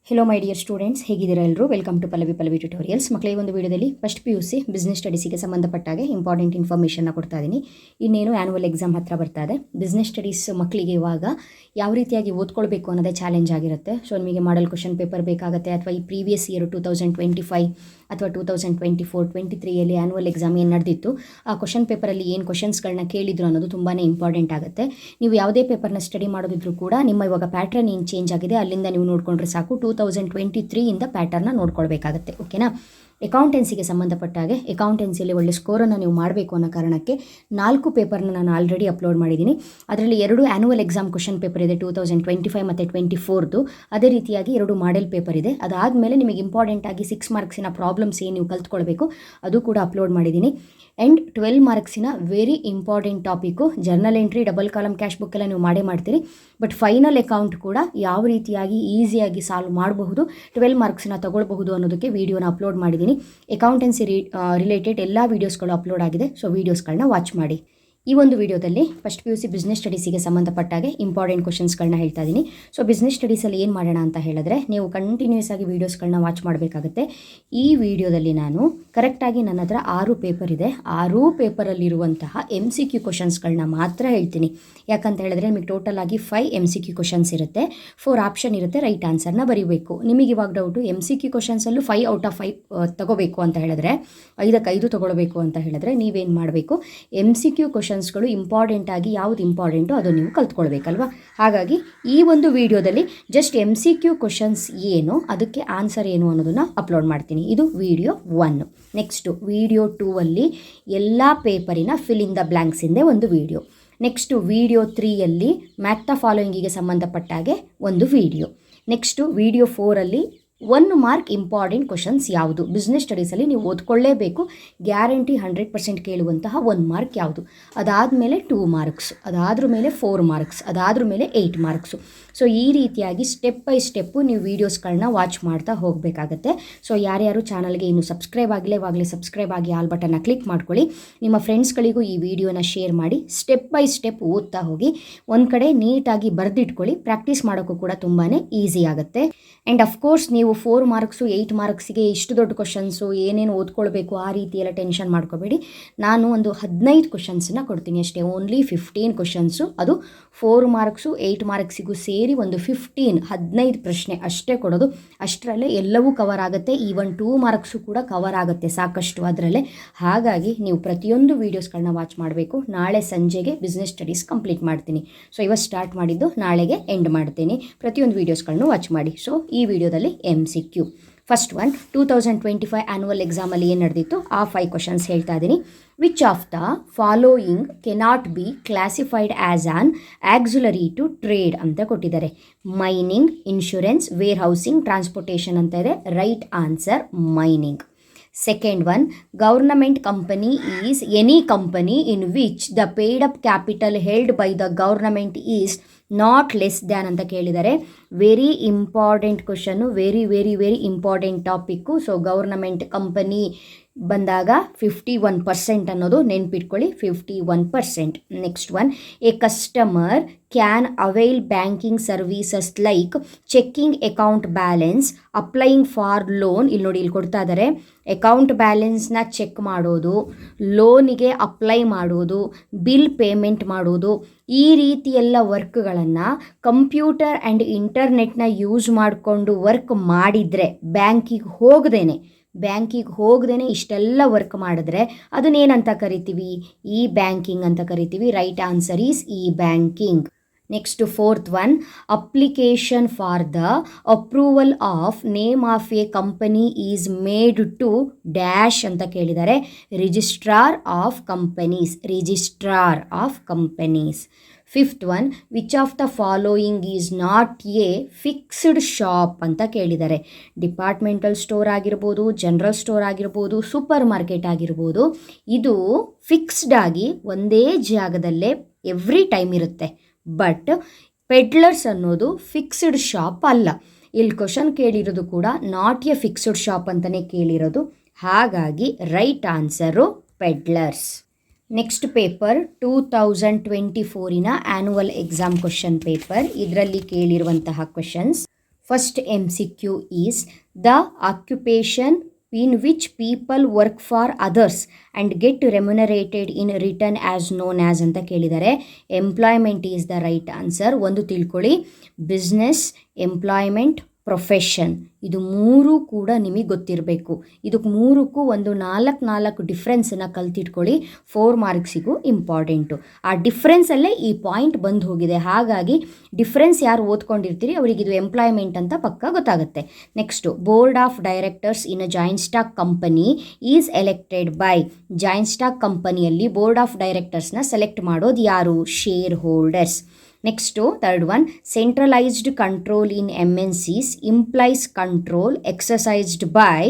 Hello my dear students, ಹೇಗಿದ್ದೀರಾ ಎಲ್ಲರೂ? Welcome to Pallavi tutorials. ಮಕ್ಕಳೇ, ಈ ಒಂದು ವಿಡಿಯೋದಲ್ಲಿ ಫಸ್ಟ್ PUC ಬಿಸ್ನೆಸ್ ಸ್ಟಡೀಸಿಗೆ ಸಂಬಂಧಪಟ್ಟಾಗೆ ಇಂಪಾರ್ಟೆಂಟ್ ಇನ್ಫಾರ್ಮೇಷನ್ನ ಕೊಡ್ತಾ ಇದ್ದೀನಿ. ಇನ್ನೇನು ಆ್ಯನ್ಯುವಲ್ ಎಕ್ಸಾಮ್ ಹತ್ರ ಬರ್ತಾ ಇದೆ. ಬಿಸ್ನೆಸ್ ಸ್ಟಡೀಸ್ ಮಕ್ಕಳಿಗೆ ಇವಾಗ ಯಾವ ರೀತಿಯಾಗಿ ಓದ್ಕೊಳ್ಬೇಕು ಅನ್ನೋದೇ ಚಾಲೆಂಜ್ ಆಗಿರುತ್ತೆ. ಸೊ ನಿಮಗೆ ಮಾಡಲ್ ಕ್ವಶನ್ ಪೇಪರ್ ಬೇಕಾಗುತ್ತೆ, ಅಥವಾ ಈ ಪ್ರೀವಿಯಸ್ ಇಯರ್ 2025 ಅಥವಾ 2024-23ಯಲ್ಲಿ ಆ್ಯನ್ಯುವಲ್ ಎಕ್ಸಾಮ್ ಏನು ನಡೆದಿತ್ತು, ಆ ಕ್ವಶನ್ ಪೇಪರಲ್ಲಿ ಏನು ಕ್ವಶನ್ಸ್ಗಳನ್ನ ಕೇಳಿದ್ರು ಅನ್ನೋದು ತುಂಬಾ ಇಂಪಾರ್ಟೆಂಟ್ ಆಗುತ್ತೆ. ನೀವು ಯಾವುದೇ ಪೇಪರ್ನ ಸ್ಟಡಿ ಮಾಡೋದಿದ್ರು ಕೂಡ ನಿಮ್ಮ ಇವಾಗ ಪ್ಯಾಟ್ರನ್ ಏನು ಚೇಂಜ್ ಆಗಿದೆ ಅಲ್ಲಿಂದ ನೀವು ನೋಡಿಕೊಂಡ್ರೆ ಸಾಕು. 2023 ಪ್ಯಾಟರ್ನ ನೋಡ್ಕೊಳ್ಬೇಕಾಗತ್ತೆ. ಓಕೆನಾ? ಅಕೌಂಟೆನ್ಸಿಗೆ ಸಂಬಂಧಪಟ್ಟಾಗೆ ಅಕೌಂಟೆನ್ಸಿಯಲ್ಲಿ ಒಳ್ಳೆ ಸ್ಕೋರನ್ನು ನೀವು ಮಾಡಬೇಕು ಅನ್ನೋ ಕಾರಣಕ್ಕೆ 4 ಪೇಪರ್ನ ನಾನು ಆಲ್ರೆಡಿ ಅಪ್ಲೋಡ್ ಮಾಡಿದ್ದೀನಿ. ಅದರಲ್ಲಿ 2 ಆ್ಯನ್ಯುವಲ್ ಎಕ್ಸಾಮ್ ಕ್ವಶನ್ ಪೇಪರ್ ಇದೆ, 2025 ಮತ್ತು 24ದು. ಅದೇ ರೀತಿಯಾಗಿ 2 ಮಾಡೆಲ್ ಪೇಪರ್ ಇದೆ. ಅದಾದಮೇಲೆ ನಿಮಗೆ ಇಂಪಾರ್ಟೆಂಟ್ ಆಗಿ 6 ಮಾರ್ಕ್ಸಿನ ಪ್ರಾಬ್ಲಮ್ಸ್ ಏನು ನೀವು ಕಲ್ತ್ಕೊಳ್ಬೇಕು ಅದು ಕೂಡ ಅಪ್ಲೋಡ್ ಮಾಡಿದ್ದೀನಿ. ಆ್ಯಂಡ್ 12 ಮಾರ್ಕ್ಸಿನ very important topic journal entry, double column cash book ಎಲ್ಲ ನೀವು ಮಾಡ್ತೀರಿ. ಬಟ್ ಫೈನಲ್ ಅಕೌಂಟ್ ಕೂಡ ಯಾವ ರೀತಿಯಾಗಿ ಈಸಿಯಾಗಿ ಸಾಲ್ವ್ ಮಾಡಬಹುದು, 12 ಮಾರ್ಕ್ಸ್ನ ತಗೊಳ್ಬಹುದು ಅನ್ನೋದಕ್ಕೆ ವೀಡಿಯೋನ ಅಪ್ಲೋಡ್ ಮಾಡಿದ್ದೀನಿ. ಅಕೌಂಟೆನ್ಸಿ ರಿಲೇಟೆಡ್ ಎಲ್ಲ ವೀಡಿಯೋಸ್ಗಳು ಅಪ್ಲೋಡ್ ಆಗಿದೆ. ಸೊ ವೀಡಿಯೋಸ್ಗಳನ್ನ ವಾಚ್ ಮಾಡಿ. ಈ ಒಂದು ವಿಡಿಯೋದಲ್ಲಿ ಫಸ್ಟ್ PUC ಬಿಸ್ನೆಸ್ ಸ್ಟಡೀಸಿಗೆ ಸಂಬಂಧಪಟ್ಟಾಗೆ ಇಂಪಾರ್ಟೆಂಟ್ ಕ್ವಶನ್ಸ್ಗಳನ್ನ ಹೇಳ್ತಾ ಇದ್ದೀನಿ. ಸೊ ಬಿಸ್ನೆಸ್ ಸ್ಟಡೀಸಲ್ಲಿ ಏನು ಮಾಡೋಣ ಅಂತ ಹೇಳಿದ್ರೆ, ನೀವು ಕಂಟಿನ್ಯೂಸ್ ಆಗಿ ವೀಡಿಯೋಸ್ಗಳನ್ನ ವಾಚ್ ಮಾಡಬೇಕಾಗುತ್ತೆ. ಈ ವಿಡಿಯೋದಲ್ಲಿ ನಾನು ಕರೆಕ್ಟಾಗಿ ನನ್ನ ಹತ್ರ 6 ಪೇಪರ್ ಇದೆ, 6 ಪೇಪರಲ್ಲಿರುವಂತಹ MCQ ಕ್ವಶನ್ಸ್ಗಳನ್ನ ಮಾತ್ರ ಹೇಳ್ತೀನಿ. ಯಾಕಂತ ಹೇಳಿದ್ರೆ ನಿಮಗೆ ಟೋಟಲ್ ಆಗಿ 5 MCQ ಕ್ವಶನ್ಸ್ ಇರುತ್ತೆ, 4 ಆಪ್ಷನ್ ಇರುತ್ತೆ, ರೈಟ್ ಆನ್ಸರ್ನ ಬರೀಬೇಕು. ನಿಮಗೆ ಇವಾಗ ಡೌಟು MCQ ಕ್ವಶನ್ಸಲ್ಲೂ 5 ಔಟ್ ಆಫ್ 5 ತಗೋಬೇಕು ಅಂತ ಹೇಳಿದ್ರೆ, 5ಕ್ಕೆ 5 ತಗೊಳ್ಬೇಕು ಅಂತ ಹೇಳಿದ್ರೆ ನೀವೇನು ಮಾಡಬೇಕು, MCQ ಕ್ವಶನ್ಸ್ಗಳು ಇಂಪಾರ್ಟೆಂಟ್ ಆಗಿ ಯಾವುದು ಇಂಪಾರ್ಟೆಂಟು ಅದು ನೀವು ಕಲ್ತ್ಕೊಳ್ಬೇಕಲ್ವಾ. ಹಾಗಾಗಿ ಈ ಒಂದು ವಿಡಿಯೋದಲ್ಲಿ ಜಸ್ಟ್ MCQ ಕ್ವಶನ್ಸ್ ಏನು, ಅದಕ್ಕೆ ಆನ್ಸರ್ ಏನು ಅನ್ನೋದನ್ನು ಅಪ್ಲೋಡ್ ಮಾಡ್ತೀನಿ. ಇದು ವಿಡಿಯೋ 1. ನೆಕ್ಸ್ಟು ವಿಡಿಯೋ 2ಅಲ್ಲಿ ಎಲ್ಲ ಪೇಪರಿನ ಫಿಲ್ ಇನ್ ದ ಬ್ಲ್ಯಾಂಕ್ಸ್ ಇಂದೇ ಒಂದು ವಿಡಿಯೋ. ನೆಕ್ಸ್ಟು ವಿಡಿಯೋ 3ಯಲ್ಲಿ ಮ್ಯಾಥ್ ದ ಫಾಲೋಯಿಂಗಿಗೆ ಸಂಬಂಧಪಟ್ಟಾಗೆ ಒಂದು ವಿಡಿಯೋ. ನೆಕ್ಸ್ಟು ವಿಡಿಯೋ 4ಅಲ್ಲಿ 1 ಮಾರ್ಕ್ ಇಂಪಾರ್ಟೆಂಟ್ ಕ್ವಶನ್ಸ್ ಯಾವುದು, ಬಿಸ್ನೆಸ್ ಸ್ಟಡೀಸಲ್ಲಿ ನೀವು ಓದ್ಕೊಳ್ಳೇಬೇಕು, ಗ್ಯಾರಂಟಿ 100% ಕೇಳುವಂತಹ 1 ಮಾರ್ಕ್ ಯಾವುದು. ಅದಾದಮೇಲೆ 2 ಮಾರ್ಕ್ಸ್, ಅದಾದ್ರ ಮೇಲೆ 4 ಮಾರ್ಕ್ಸ್, ಅದಾದ್ರ ಮೇಲೆ 8 ಮಾರ್ಕ್ಸು. ಸೊ ಈ ರೀತಿಯಾಗಿ ಸ್ಟೆಪ್ ಬೈ ಸ್ಟೆಪ್ಪು ನೀವು ವೀಡಿಯೋಸ್ಗಳನ್ನ ವಾಚ್ ಮಾಡ್ತಾ ಹೋಗಬೇಕಾಗತ್ತೆ. ಸೊ ಯಾರ್ಯಾರು ಚಾನಲ್ಗೆ ಇನ್ನೂ ಸಬ್ಸ್ಕ್ರೈಬ್ ಆಗಿಲ್ಲ, ಇವಾಗಲೇ ಸಬ್ಸ್ಕ್ರೈಬ್ ಆಗಿ ಆಲ್ ಬಟನ್ನ ಕ್ಲಿಕ್ ಮಾಡ್ಕೊಳ್ಳಿ. ನಿಮ್ಮ ಫ್ರೆಂಡ್ಸ್ಗಳಿಗೂ ಈ ವಿಡಿಯೋನ ಶೇರ್ ಮಾಡಿ. ಸ್ಟೆಪ್ ಬೈ ಸ್ಟೆಪ್ ಓದ್ತಾ ಹೋಗಿ, ಒಂದು ಕಡೆ ನೀಟಾಗಿ ಬರೆದಿಟ್ಕೊಳ್ಳಿ. ಪ್ರಾಕ್ಟೀಸ್ ಮಾಡೋಕ್ಕೂ ಕೂಡ ತುಂಬಾ ಈಸಿ ಆಗುತ್ತೆ. ಆ್ಯಂಡ್ ಅಫ್ಕೋರ್ಸ್ ನೀವು 4 ಮಾರ್ಕ್ಸು 8 ಮಾರ್ಕ್ಸಿಗೆ ಇಷ್ಟು ದೊಡ್ಡ ಕ್ವಶನ್ಸು ಏನೇನು ಓದ್ಕೊಳ್ಬೇಕು ಆ ರೀತಿ ಎಲ್ಲ ಟೆನ್ಷನ್ ಮಾಡ್ಕೋಬೇಡಿ. ನಾನು ಒಂದು 15 ಕ್ವಶನ್ಸನ್ನ ಕೊಡ್ತೀನಿ ಅಷ್ಟೇ, ಓನ್ಲಿ 15 ಕ್ವಶನ್ಸು. ಅದು 4 ಮಾರ್ಕ್ಸು 8 ಮಾರ್ಕ್ಸಿಗೂ ಸೇರಿ ಒಂದು 15 ಪ್ರಶ್ನೆ ಅಷ್ಟೇ ಕೊಡೋದು. ಅಷ್ಟರಲ್ಲೇ ಎಲ್ಲವೂ ಕವರ್ ಆಗುತ್ತೆ. ಈವನ್ 2 ಮಾರ್ಕ್ಸು ಕೂಡ ಕವರ್ ಆಗುತ್ತೆ ಸಾಕಷ್ಟು ಅದರಲ್ಲೇ. ಹಾಗಾಗಿ ನೀವು ಪ್ರತಿಯೊಂದು ವೀಡಿಯೋಸ್ಗಳನ್ನ ವಾಚ್ ಮಾಡಬೇಕು. ನಾಳೆ ಸಂಜೆಗೆ ಬಿಸ್ನೆಸ್ ಸ್ಟಡೀಸ್ ಕಂಪ್ಲೀಟ್ ಮಾಡ್ತೀನಿ. ಸೊ ಇವತ್ತು ಸ್ಟಾರ್ಟ್ ಮಾಡಿದ್ದು ನಾಳೆಗೆ ಎಂಡ್ ಮಾಡ್ತೀನಿ. ಪ್ರತಿಯೊಂದು ವೀಡಿಯೋಸ್ಗಳನ್ನೂ ವಾಚ್ ಮಾಡಿ. ಸೊ ಈ ವಿಡಿಯೋದಲ್ಲಿ MCQ ಫಸ್ಟ್ ಒನ್, 2025 ಆ್ಯನ್ಯುವಲ್ ಎಕ್ಸಾಮಲ್ಲಿ ಏನು ನಡೆದಿತ್ತು ಆ 5 ಕ್ವಶನ್ಸ್ ಹೇಳ್ತಾ ಇದ್ದೀನಿ. Which of the following cannot be classified as an auxiliary to trade ಅಂತ ಕೊಟ್ಟಿದ್ದಾರೆ. Mining, insurance, warehousing, transportation ಅಂತ ಇದೆ. Right answer mining. Second one, government company is any company in which the paid up capital held by the government is not less than ಅಂತ ಕೇಳಿದ್ದಾರೆ. Very important question, very very very important topic. So government company ಬಂದಾಗ 51% ಅನ್ನೋದು ನೆನ್ಪಿಟ್ಕೊಳ್ಳಿ, 51%. Next one, A customer can avail banking services like checking account balance, applying for loan. ಇಲ್ಲಿ ನೋಡಿ, ಇಲ್ಲಿ ಕೊಡ್ತಾ ಇದ್ದಾರೆ ಅಕೌಂಟ್ ಬ್ಯಾಲೆನ್ಸ್ನ ಚೆಕ್ ಮಾಡೋದು, ಲೋನಿಗೆ ಅಪ್ಲೈ ಮಾಡೋದು, ಬಿಲ್ ಪೇಮೆಂಟ್ ಮಾಡೋದು. ಈ ರೀತಿ ಎಲ್ಲ ವರ್ಕ್ಗಳನ್ನು ಕಂಪ್ಯೂಟರ್ ಆ್ಯಂಡ್ ಇಂಟರ್ನೆಟ್ನ ಯೂಸ್ ಮಾಡಿಕೊಂಡು ವರ್ಕ್ ಮಾಡಿದರೆ, ಬ್ಯಾಂಕಿಗೆ ಹೋಗದೇನೆ ಇಷ್ಟೆಲ್ಲ ವರ್ಕ್ ಮಾಡಿದ್ರೆ ಅದನ್ನೇನಂತ ಕರಿತೀವಿ? ಇ ಬ್ಯಾಂಕಿಂಗ್ ಅಂತ ಕರಿತೀವಿ. Right answer is e banking. Next fourth one, application for the approval of name of a company is made to dash ಅಂತ ಕೇಳಿದ್ದಾರೆ. Registrar of companies. Fifth one, which of the following is not a fixed shop ಅಂತ ಕೇಳಿದ್ದಾರೆ. Departmental store ಆಗಿರ್ಬೋದು, general store ಆಗಿರ್ಬೋದು, supermarket ಆಗಿರ್ಬೋದು. ಇದು fixed ಆಗಿ ಒಂದೇ ಜಾಗದಲ್ಲೇ ಎವ್ರಿ ಟೈಮ್ ಇರುತ್ತೆ. ಬಟ್ ಪೆಡ್ಲರ್ಸ್ ಅನ್ನೋದು ಫಿಕ್ಸ್ಡ್ ಶಾಪ್ ಅಲ್ಲ. ಇಲ್ಲಿ ಕ್ವಶನ್ ಕೇಳಿರೋದು ಕೂಡ ನಾಟ್ ಎ ಫಿಕ್ಸ್ಡ್ ಶಾಪ್ ಅಂತಲೇ ಕೇಳಿರೋದು. ಹಾಗಾಗಿ right answer peddlers. Next paper 2024 annual exam question paper. ಇದರಲ್ಲಿ ಕೇಳಿರುವಂತಹ questions, first MCQ is the occupation in which people work for others and get remunerated in return as known as ಅಂತ ಕೇಳಿದ್ದಾರೆ. Employment is the right answer. ಒಂದು ತಿಳ್ಕೊಳ್ಳಿ, business, employment, profession, ಇದು ಮೂರು ಕೂಡ ನಿಮಗೆ ಗೊತ್ತಿರಬೇಕು. ಇದಕ್ಕೆ ಮೂರಕ್ಕೂ ಒಂದು 4 ಡಿಫ್ರೆನ್ಸನ್ನು ಕಲ್ತಿಟ್ಕೊಳ್ಳಿ. 4 ಮಾರ್ಕ್ಸಿಗೂ ಇಂಪಾರ್ಟೆಂಟು. ಆ ಡಿಫ್ರೆನ್ಸಲ್ಲೇ ಈ ಪಾಯಿಂಟ್ ಬಂದು ಹೋಗಿದೆ. ಹಾಗಾಗಿ ಡಿಫ್ರೆನ್ಸ್ ಯಾರು ಓದ್ಕೊಂಡಿರ್ತೀರಿ ಅವರಿಗೆ ಇದು ಎಂಪ್ಲಾಯ್ಮೆಂಟ್ ಅಂತ ಪಕ್ಕ ಗೊತ್ತಾಗುತ್ತೆ. Next, board of directors in a joint stock company is elected by. Joint stock ಕಂಪನಿಯಲ್ಲಿ ಬೋರ್ಡ್ ಆಫ್ ಡೈರೆಕ್ಟರ್ಸ್ನ ಸೆಲೆಕ್ಟ್ ಮಾಡೋದು ಯಾರು? Shareholders. Next third one, centralised control in MNCs implies control exercised by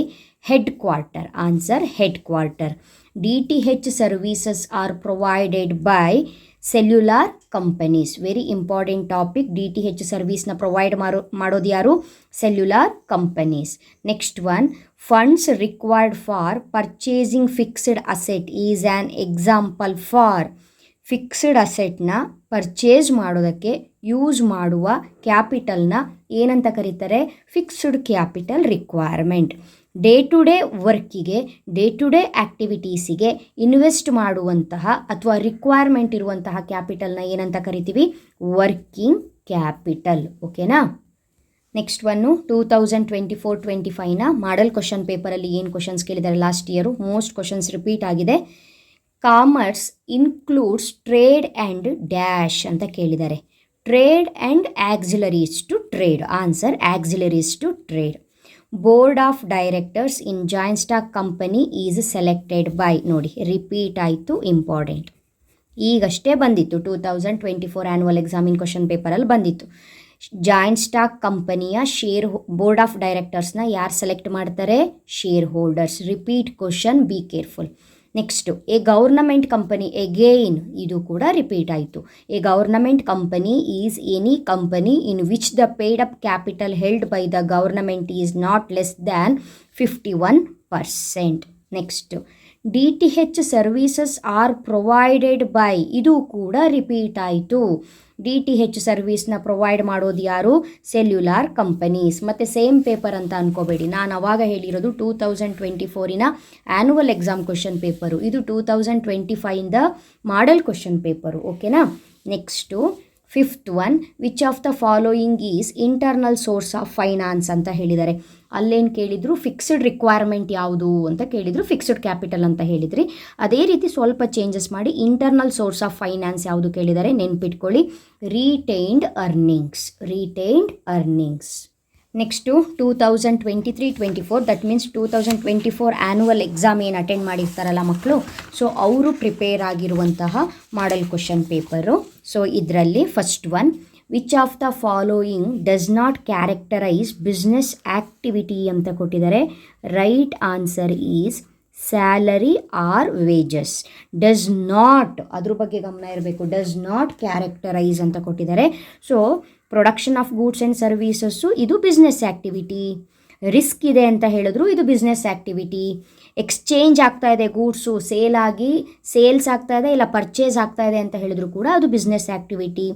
headquarter. Answer headquarter. DTH services are provided by cellular companies. Very important topic. DTH ಸರ್ವೀಸ್ನ provide ಮಾಡೋದು ಯಾರು? Cellular companies. Next one, funds required for purchasing fixed asset is an example for. Fixed ಅಸೆಟ್ನ purchase ಮಾಡೋದಕ್ಕೆ use ಮಾಡುವ ಕ್ಯಾಪಿಟಲ್ನ ಏನಂತ ಕರೀತಾರೆ? Fixed capital requirement. Day to day ವರ್ಕಿಗೆ, ಡೇ ಟು ಡೇ ಆ್ಯಕ್ಟಿವಿಟೀಸಿಗೆ ಇನ್ವೆಸ್ಟ್ ಮಾಡುವಂತಹ ಅಥವಾ ರಿಕ್ವೈರ್ಮೆಂಟ್ ಇರುವಂತಹ ಕ್ಯಾಪಿಟಲ್ನ ಏನಂತ ಕರಿತೀವಿ? Working capital. ಓಕೆನಾ? ನೆಕ್ಸ್ಟ್ ಒನ್ನು 2024-25ನ ಮಾಡಲ್ ಕ್ವಶನ್ ಪೇಪರಲ್ಲಿ ಏನು ಕ್ವಶನ್ಸ್ ಕೇಳಿದ್ದಾರೆ last year, most questions repeat ಆಗಿದೆ. Commerce includes trade and dash ಅಂತ ಕೇಳಿದ್ದಾರೆ. Trade and auxiliaries to trade. Answer auxiliaries to trade. Board of directors in joint stock company is selected by. ನೋಡಿ, repeat ಆಯಿತು, important. ಈಗಷ್ಟೇ ಬಂದಿತ್ತು 2024 annual examine question ಪೇಪರಲ್ಲಿ ಬಂದಿತ್ತು. Joint stock ಕಂಪನಿಯ board of ಡೈರೆಕ್ಟರ್ಸ್ನ ಯಾರು ಸೆಲೆಕ್ಟ್ ಮಾಡ್ತಾರೆ? Share holders. Repeat question, be careful. Next, A government company. Again ಇದು ಕೂಡ ರಿಪೀಟ್ ಆಯಿತು. A government company is any company in which the paid up capital held by the government is not less than 51%. Next, DTH services are provided by. ಇದು ಕೂಡ repeat ಆಯಿತು. DTH ಸರ್ವೀಸ್ನ provide ಮಾಡೋದು ಯಾರು? Cellular companies. ಮತ್ತು same paper ಅಂತ ಅನ್ಕೋಬೇಡಿ, ನಾನು ಅವಾಗ ಹೇಳಿರೋದು 2024ನ ಆ್ಯನ್ಯುವಲ್ ಎಕ್ಸಾಮ್ ಕ್ವಶನ್ ಪೇಪರು. ಇದು 2025ದ ಮಾಡಲ್ ಕ್ವಶನ್ ಪೇಪರು. ಓಕೆನಾ? Next, fifth one, which of the following is internal source of finance ಅಂತ ಹೇಳಿದ್ದಾರೆ. ಅಲ್ಲೇನು ಕೇಳಿದರು? ಫಿಕ್ಸ್ಡ್ ರಿಕ್ವೈರ್ಮೆಂಟ್ ಯಾವುದು ಅಂತ ಕೇಳಿದರು, ಫಿಕ್ಸ್ಡ್ ಕ್ಯಾಪಿಟಲ್ ಅಂತ ಹೇಳಿದ್ರಿ. ಅದೇ ರೀತಿ ಸ್ವಲ್ಪ ಚೇಂಜಸ್ ಮಾಡಿ ಇಂಟರ್ನಲ್ ಸೋರ್ಸ್ ಆಫ್ ಫೈನಾನ್ಸ್ ಯಾವುದು ಕೇಳಿದ್ದಾರೆ ನೆನ್ಪಿಟ್ಕೊಳ್ಳಿ. Retained earnings. Retained earnings. Next 2023-24, that means 2024 annual exam ಏನು ಅಟೆಂಡ್ ಮಾಡಿರ್ತಾರಲ್ಲ ಮಕ್ಕಳು, ಸೊ ಅವರು ಪ್ರಿಪೇರ್ ಆಗಿರುವಂತಹ ಮಾಡಲ್ ಕ್ವಶನ್ ಪೇಪರು. ಸೊ ಇದರಲ್ಲಿ first one, which of the following does not characterise business activity ಅಂತ ಕೊಟ್ಟಿದ್ದಾರೆ. Right answer is salary or wages. Does not, ಅದ್ರ ಬಗ್ಗೆ ಗಮನ ಇರಬೇಕು. ಡಸ್ ನಾಟ್ ಕ್ಯಾರೆಕ್ಟರೈಸ್ ಅಂತ ಕೊಟ್ಟಿದ್ದಾರೆ. So production of goods and services ಇದು ಬಿಸ್ನೆಸ್ ಆ್ಯಕ್ಟಿವಿಟಿ. ರಿಸ್ಕ್ ಇದೆ ಅಂತ ಹೇಳಿದ್ರು, ಇದು ಬಿಸ್ನೆಸ್ ಆ್ಯಕ್ಟಿವಿಟಿ. ಎಕ್ಸ್ಚೇಂಜ್ ಆಗ್ತಾ ಇದೆ, ಗೂಡ್ಸು ಸೇಲ್ಸ್ ಆಗ್ತಾ ಇದೆ, ಇಲ್ಲ ಪರ್ಚೇಸ್ ಆಗ್ತಾ ಇದೆ ಅಂತ ಹೇಳಿದ್ರು ಕೂಡ ಅದು ಬಿಸ್ನೆಸ್ ಆ್ಯಕ್ಟಿವಿಟಿ.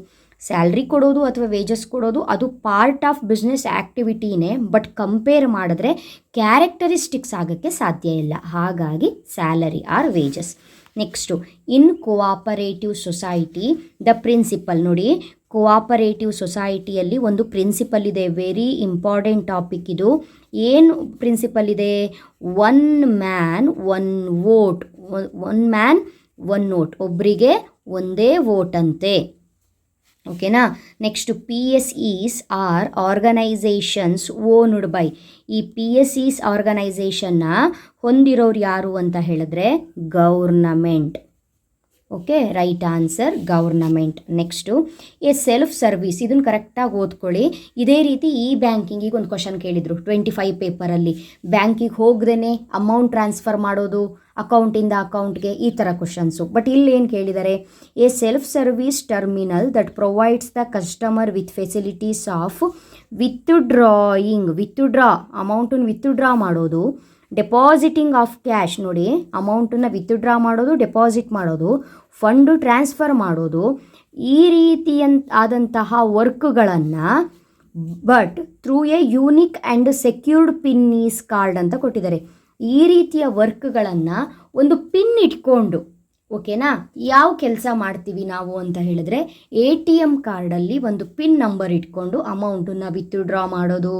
ಸ್ಯಾಲ್ರಿ ಕೊಡೋದು ಅಥವಾ ವೇಜಸ್ ಕೊಡೋದು ಅದು ಪಾರ್ಟ್ ಆಫ್ ಬಿಸ್ನೆಸ್ ಆ್ಯಕ್ಟಿವಿಟಿನೇ, ಬಟ್ ಕಂಪೇರ್ ಮಾಡಿದ್ರೆ ಕ್ಯಾರೆಕ್ಟರಿಸ್ಟಿಕ್ಸ್ ಆಗೋಕ್ಕೆ ಸಾಧ್ಯ ಇಲ್ಲ. ಹಾಗಾಗಿ salary or wages. Next, in cooperative society the principle. ನೋಡಿ, ಕೋಆಪರೇಟಿವ್ ಸೊಸೈಟಿಯಲ್ಲಿ ಒಂದು ಪ್ರಿನ್ಸಿಪಲ್ ಇದೆ. ವೆರಿ ಇಂಪಾರ್ಟೆಂಟ್ ಟಾಪಿಕ್ ಇದು. ಏನು ಪ್ರಿನ್ಸಿಪಲ್ ಇದೆ? 1 man 1 vote. 1 man 1 vote. ಒಬ್ಬರಿಗೆ ಒಂದೇ ವೋಟ್ ಅಂತೆ. ಓಕೆನಾ? Next, PSEs are organisations owned by. ಈ PSEs ಆರ್ಗನೈಸೇಷನ್ನ ಹೊಂದಿರೋರು ಯಾರು ಅಂತ ಹೇಳಿದ್ರೆ government. Okay, right answer government. Next, a self service. ಇದನ್ನು ಕರೆಕ್ಟಾಗಿ ಓದ್ಕೊಳ್ಳಿ. ಇದೇ ರೀತಿ ಈ ಬ್ಯಾಂಕಿಂಗಿಗೆ ಒಂದು ಕ್ವಶನ್ ಕೇಳಿದರು 25 ಪೇಪರಲ್ಲಿ. ಬ್ಯಾಂಕಿಗೆ ಹೋಗ್ದೇ ಅಮೌಂಟ್ ಟ್ರಾನ್ಸ್ಫರ್ ಮಾಡೋದು ಅಕೌಂಟಿಂದ ಅಕೌಂಟ್ಗೆ, ಈ ಥರ ಕ್ವಶನ್ಸು. ಬಟ್ ಇಲ್ಲಿ ಏನು ಕೇಳಿದ್ದಾರೆ? A self service terminal that provides the customer with facilities of withdraw ಅಮೌಂಟನ್ನು ವಿತ್ಡ್ರಾ ಮಾಡೋದು, ಡೆಪಾಸಿಟಿಂಗ್ ಆಫ್ ಕ್ಯಾಶ್. ನೋಡಿ, ಅಮೌಂಟನ್ನು ವಿತ್ಡ್ರಾ ಮಾಡೋದು, ಡೆಪಾಸಿಟ್ ಮಾಡೋದು, ಫಂಡು ಟ್ರಾನ್ಸ್ಫರ್ ಮಾಡೋದು, ಈ ರೀತಿಯಾದಂತಹ ವರ್ಕ್ಗಳನ್ನು but through a unique and secured pin is card ಅಂತ ಕೊಟ್ಟಿದ್ದಾರೆ. ಈ ರೀತಿಯ ವರ್ಕ್ಗಳನ್ನು ಒಂದು ಪಿನ್ ಇಟ್ಕೊಂಡು, ಓಕೆನಾ, ಯಾವ ಕೆಲಸ ಮಾಡ್ತೀವಿ ನಾವು ಅಂತ ಹೇಳಿದ್ರೆ ATM ಕಾರ್ಡಲ್ಲಿ ಒಂದು ಪಿನ್ ನಂಬರ್ ಇಟ್ಕೊಂಡು ಅಮೌಂಟನ್ನು ವಿತ್ಡ್ರಾ ಮಾಡೋದು,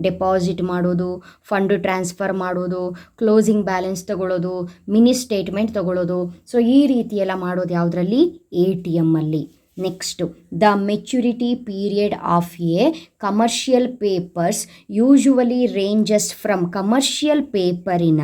ಡೆಪಾಸಿಟ್ ಮಾಡೋದು, ಫಂಡ್ ಟ್ರಾನ್ಸ್ಫರ್ ಮಾಡೋದು, ಕ್ಲೋಸಿಂಗ್ ಬ್ಯಾಲೆನ್ಸ್ ತಗೊಳ್ಳೋದು, ಮಿನಿ ಸ್ಟೇಟ್ಮೆಂಟ್ ತಗೊಳ್ಳೋದು. ಸೊ ಈ ರೀತಿ ಎಲ್ಲ ಮಾಡೋದು ಯಾವುದರಲ್ಲಿ? ATMಲ್ಲಿ. Next the maturity period of a commercial papers usually ranges from commercial ಪೇಪರಿನ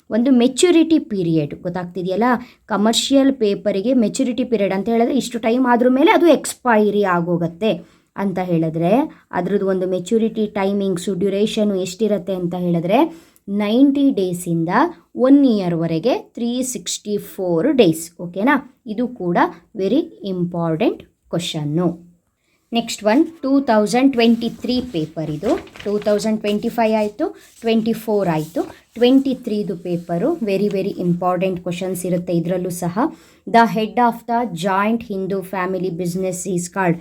ಒಂದು ಮೆಚ್ಯೂರಿಟಿ ಪೀರಿಯಡ್ ಗೊತ್ತಾಗ್ತಿದೆಯಲ್ಲ. ಕಮರ್ಷಿಯಲ್ ಪೇಪರಿಗೆ ಮೆಚ್ಯೂರಿಟಿ ಪೀರಿಯಡ್ ಅಂತ ಹೇಳಿದ್ರೆ ಇಷ್ಟು ಟೈಮ್ ಆದ್ರ ಮೇಲೆ ಅದು ಎಕ್ಸ್ಪೈರಿ ಆಗೋಗುತ್ತೆ ಅಂತ ಹೇಳಿದ್ರೆ ಅದ್ರದ್ದು ಒಂದು ಮೆಚ್ಯೂರಿಟಿ ಟೈಮಿಂಗ್ಸು ಡ್ಯುರೇಷನು ಎಷ್ಟಿರುತ್ತೆ ಅಂತ ಹೇಳಿದ್ರೆ 90 ಡೇಸಿಂದ 1 ಇಯರ್ವರೆಗೆ 364 ಡೇಸ್. ಓಕೆನಾ, ಇದು ಕೂಡ very important question. Next one 2023 paper. ಇದು 2025 ಆಯಿತು, 24 ಆಯಿತು, 23ದು paper very very important questions ಇರುತ್ತೆ ಇದರಲ್ಲೂ ಸಹ. The head of the joint Hindu family business is card.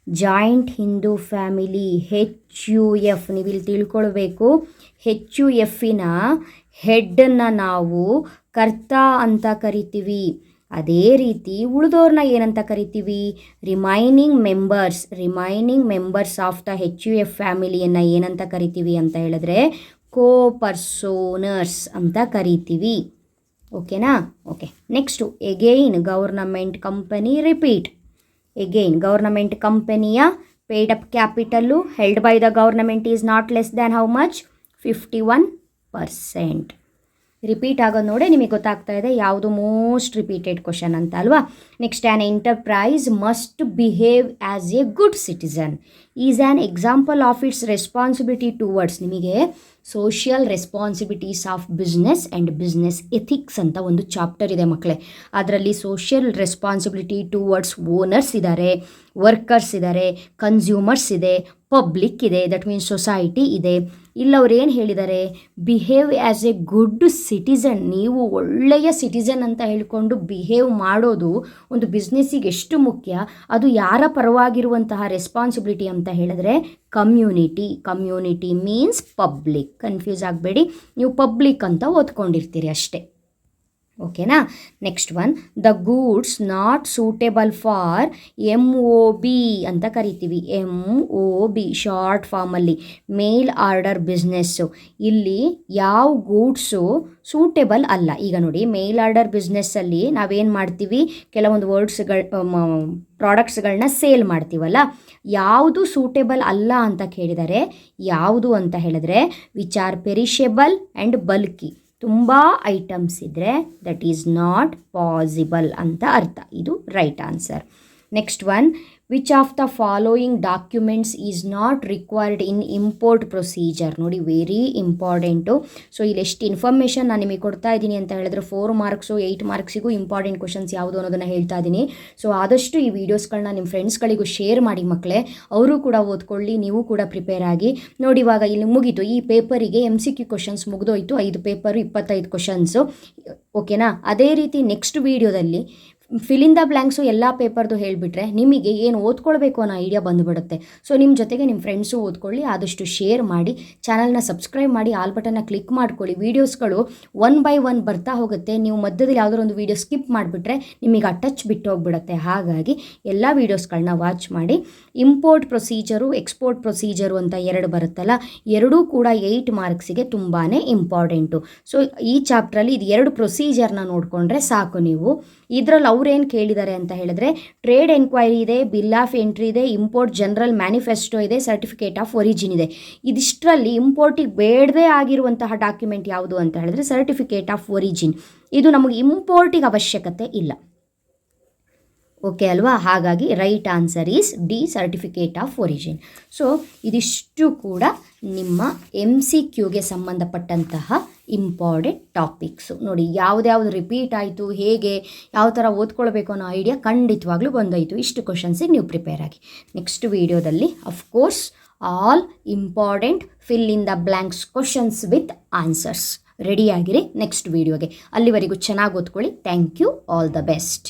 Joint Hindu family HUF, ನೀವಿಲ್ಲಿ ತಿಳ್ಕೊಳ್ಬೇಕು. HUFನ ಹೆಡ್ಡನ್ನು ನಾವು ಕರ್ತ ಅಂತ ಕರಿತೀವಿ. ಅದೇ ರೀತಿ ಉಳಿದವ್ರನ್ನ ಏನಂತ ಕರಿತೀವಿ? Remaining members of the HUF ಫ್ಯಾಮಿಲಿಯನ್ನು ಏನಂತ ಕರಿತೀವಿ ಅಂತ ಹೇಳಿದ್ರೆ ಕೋ ಪರ್ಸೋನರ್ಸ್ ಅಂತ ಕರಿತೀವಿ. ಓಕೆನಾ? Okay. Next again government company. Repeat again government ಕಂಪನಿಯ paid up capital held by the government is not less than how much? 51%. Repeat ಆಗೋದು ನೋಡಿ ನಿಮಗೆ ಗೊತ್ತಾಗ್ತಾ ಇದೆ ಯಾವುದು ಮೋಸ್ಟ್ ರಿಪೀಟೆಡ್ ಕ್ವಶನ್ ಅಂತ ಅಲ್ವಾ. Next, an enterprise must behave as a good citizen is an example of its responsibility towards. ನಿಮಗೆ social responsibilities of business and business ethics ಅಂತ ಒಂದು ಚಾಪ್ಟರ್ ಇದೆ ಮಕ್ಕಳೇ. ಅದರಲ್ಲಿ ಸೋಷಿಯಲ್ ರೆಸ್ಪಾನ್ಸಿಬಿಲಿಟಿ ಟುವರ್ಡ್ಸ್ ಓನರ್ಸ್ ಇದ್ದಾರೆ, workers ಇದ್ದಾರೆ, ಕನ್ಸ್ಯೂಮರ್ಸ್ ಇದೆ, ಪಬ್ಲಿಕ್ ಇದೆ, ದಟ್ ಮೀನ್ಸ್ ಸೊಸೈಟಿ ಇದೆ. ಇಲ್ಲವ್ರು ಏನು ಹೇಳಿದ್ದಾರೆ? Behave as a good citizen. ನೀವು ಒಳ್ಳೆಯ ಸಿಟಿಸನ್ ಅಂತ ಹೇಳಿಕೊಂಡು ಬಿಹೇವ್ ಮಾಡೋದು ಒಂದು ಬಿಸ್ನೆಸ್ಸಿಗೆ ಎಷ್ಟು ಮುಖ್ಯ. ಅದು ಯಾರ ಪರವಾಗಿರುವಂತಹ ರೆಸ್ಪಾನ್ಸಿಬಿಲಿಟಿ ಅಂತ ಹೇಳಿದ್ರೆ ಕಮ್ಯುನಿಟಿ ಮೀನ್ಸ್ ಪಬ್ಲಿಕ್. ಕನ್ಫ್ಯೂಸ್ ಆಗಬೇಡಿ, ನೀವು ಪಬ್ಲಿಕ್ ಅಂತ ಓದ್ಕೊಂಡಿರ್ತೀರಿ ಅಷ್ಟೇ. ಓಕೆನಾ? Next one, the goods not suitable for MOB ಅಂತ ಕರಿತೀವಿ. MOB ಶಾರ್ಟ್ ಫಾರ್ಮಲ್ಲಿ ಮೇಲ್ ಆರ್ಡರ್ ಬಿಸ್ನೆಸ್ಸು. ಇಲ್ಲಿ ಯಾವ ಗೂಡ್ಸು ಸೂಟೇಬಲ್ ಅಲ್ಲ. ಈಗ ನೋಡಿ, ಮೇಲ್ ಆರ್ಡರ್ ಬಿಸ್ನೆಸ್ಸಲ್ಲಿ ನಾವೇನು ಮಾಡ್ತೀವಿ? ಕೆಲವೊಂದು ಪ್ರಾಡಕ್ಟ್ಸ್ಗಳನ್ನ ಸೇಲ್ ಮಾಡ್ತೀವಲ್ಲ, ಯಾವುದು ಸೂಟೇಬಲ್ ಅಲ್ಲ ಅಂತ ಕೇಳಿದರೆ ಯಾವುದು ಅಂತ ಹೇಳಿದ್ರೆ ವಿಚ್ ಆರ್ ಪೆರಿಷೆಬಲ್ ಆ್ಯಂಡ್ ಬಲ್ಕಿ. ತುಂಬ ಐಟಮ್ಸ್ ಇದ್ದರೆ ದಟ್ ಈಸ್ ನಾಟ್ ಪಾಸಿಬಲ್ ಅಂತ ಅರ್ಥ. ಇದು right answer. Next one, which of the following documents is not required in import procedure. ನೋಡಿ, ವೆರಿ ಇಂಪಾರ್ಟೆಂಟು. ಸೊ ಇಲ್ಲಿ ಎಷ್ಟು ಇನ್ಫಾರ್ಮೇಷನ್ ನಾನು ನಿಮಗೆ ಕೊಡ್ತಾ ಇದ್ದೀನಿ ಅಂತ ಹೇಳಿದ್ರೆ 4 ಮಾರ್ಕ್ಸು 8 ಮಾರ್ಕ್ಸಿಗೂ ಇಂಪಾರ್ಟೆಂಟ್ ಕ್ವಶನ್ಸ್ ಯಾವುದು ಅನ್ನೋದನ್ನು ಹೇಳ್ತಾ ಇದ್ದೀನಿ. ಸೊ ಆದಷ್ಟು ಈ ವಿಡಿಯೋಸ್ಗಳನ್ನ ನಿಮ್ಮ ಫ್ರೆಂಡ್ಸ್ಗಳಿಗೂ ಶೇರ್ ಮಾಡಿ ಮಕ್ಕಳೇ, ಅವರು ಕೂಡ ಓದ್ಕೊಳ್ಳಿ, ನೀವು ಕೂಡ ಪ್ರಿಪೇರ್ ಆಗಿ. ನೋಡಿ, ಇವಾಗ ಇಲ್ಲಿ ಮುಗೀತು ಈ ಪೇಪರಿಗೆ. MCQ ಕ್ವಶನ್ಸ್ ಮುಗಿದೋಯ್ತು. 5 ಪೇಪರು 25 ಕ್ವಶನ್ಸು. ಓಕೆನಾ? ಅದೇ ರೀತಿ ನೆಕ್ಸ್ಟ್ ವೀಡಿಯೋದಲ್ಲಿ ಫಿಲ್ ಇನ್ ದ ಬ್ಲ್ಯಾಂಕ್ಸು ಎಲ್ಲ ಪೇಪರ್ದು ಹೇಳಿಬಿಟ್ರೆ ನಿಮಗೆ ಏನು ಓದ್ಕೊಳ್ಬೇಕು ಅನ್ನೋ ಐಡಿಯಾ ಬಂದುಬಿಡುತ್ತೆ. ಸೊ ನಿಮ್ಮ ಜೊತೆಗೆ ನಿಮ್ಮ ಫ್ರೆಂಡ್ಸು ಓದ್ಕೊಳ್ಳಿ, ಆದಷ್ಟು ಶೇರ್ ಮಾಡಿ, ಚಾನಲ್ನ ಸಬ್ಸ್ಕ್ರೈಬ್ ಮಾಡಿ, ಆಲ್ ಬಟನ್ನ ಕ್ಲಿಕ್ ಮಾಡ್ಕೊಳ್ಳಿ. ವೀಡಿಯೋಸ್ಗಳು 1 by 1 ಬರ್ತಾ ಹೋಗುತ್ತೆ. ನೀವು ಮಧ್ಯದಲ್ಲಿ ಯಾವುದಾದ್ರು ಒಂದು ವೀಡಿಯೋ ಸ್ಕಿಪ್ ಮಾಡಿಬಿಟ್ರೆ ನಿಮಗೆ ಟಚ್ ಬಿಟ್ಟು ಹೋಗ್ಬಿಡುತ್ತೆ. ಹಾಗಾಗಿ ಎಲ್ಲ ವೀಡಿಯೋಸ್ಗಳನ್ನ ವಾಚ್ ಮಾಡಿ. ಇಂಪೋರ್ಟ್ ಪ್ರೊಸೀಜರು, ಎಕ್ಸ್ಪೋರ್ಟ್ ಪ್ರೊಸೀಜರು ಅಂತ 2 ಬರುತ್ತಲ್ಲ, ಎರಡೂ ಕೂಡ 8 ಮಾರ್ಕ್ಸಿಗೆ ತುಂಬಾ ಇಂಪಾರ್ಟೆಂಟು. ಸೊ ಈ ಚಾಪ್ಟ್ರಲ್ಲಿ ಇದು 2 ಪ್ರೊಸೀಜರ್ನ ನೋಡಿಕೊಂಡ್ರೆ ಸಾಕು ನೀವು. ಇದರಲ್ಲಿ ಅವ್ರೇನು ಕೇಳಿದ್ದಾರೆ ಅಂತ ಹೇಳಿದ್ರೆ ಟ್ರೇಡ್ ಎನ್ಕ್ವೈರಿ ಇದೆ, ಬಿಲ್ ಆಫ್ ಎಂಟ್ರಿ ಇದೆ, ಇಂಪೋರ್ಟ್ ಜನರಲ್ ಮ್ಯಾನಿಫೆಸ್ಟೋ ಇದೆ, ಸರ್ಟಿಫಿಕೇಟ್ ಆಫ್ ಒರಿಜಿನ್ ಇದೆ. ಇದಿಷ್ಟರಲ್ಲಿ ಇಂಪೋರ್ಟಿಗೆ ಬೇಡದೇ ಆಗಿರುವಂತಹ ಡಾಕ್ಯುಮೆಂಟ್ ಯಾವುದು ಅಂತ ಹೇಳಿದ್ರೆ ಸರ್ಟಿಫಿಕೇಟ್ ಆಫ್ ಒರಿಜಿನ್. ಇದು ನಮಗೆ ಇಂಪೋರ್ಟಿಗೆ ಅವಶ್ಯಕತೆ ಇಲ್ಲ. ಓಕೆ ಅಲ್ವಾ? ಹಾಗಾಗಿ right answer is D, certificate of origin. So ಇದಿಷ್ಟು ಕೂಡ ನಿಮ್ಮ MCQಗೆ ಸಂಬಂಧಪಟ್ಟಂತಹ ಇಂಪಾರ್ಟೆಂಟ್ ಟಾಪಿಕ್ಸು. ನೋಡಿ, ಯಾವುದ್ಯಾವುದು ರಿಪೀಟ್ ಆಯಿತು, ಹೇಗೆ ಯಾವ ಥರ ಓದ್ಕೊಳ್ಬೇಕು ಅನ್ನೋ ಐಡಿಯಾ ಖಂಡಿತವಾಗ್ಲೂ ಬಂದೋಯ್ತು. ಇಷ್ಟು ಕ್ವಶನ್ಸಿಗೆ ನೀವು ಪ್ರಿಪೇರ್ ಆಗಿ. ನೆಕ್ಸ್ಟ್ ವೀಡಿಯೋದಲ್ಲಿ of course all important fill in the blanks questions with answers ರೆಡಿಯಾಗಿರಿ ನೆಕ್ಸ್ಟ್ ವೀಡಿಯೋಗೆ. ಅಲ್ಲಿವರೆಗೂ ಚೆನ್ನಾಗಿ ಓದ್ಕೊಳ್ಳಿ. Thank you. All the best.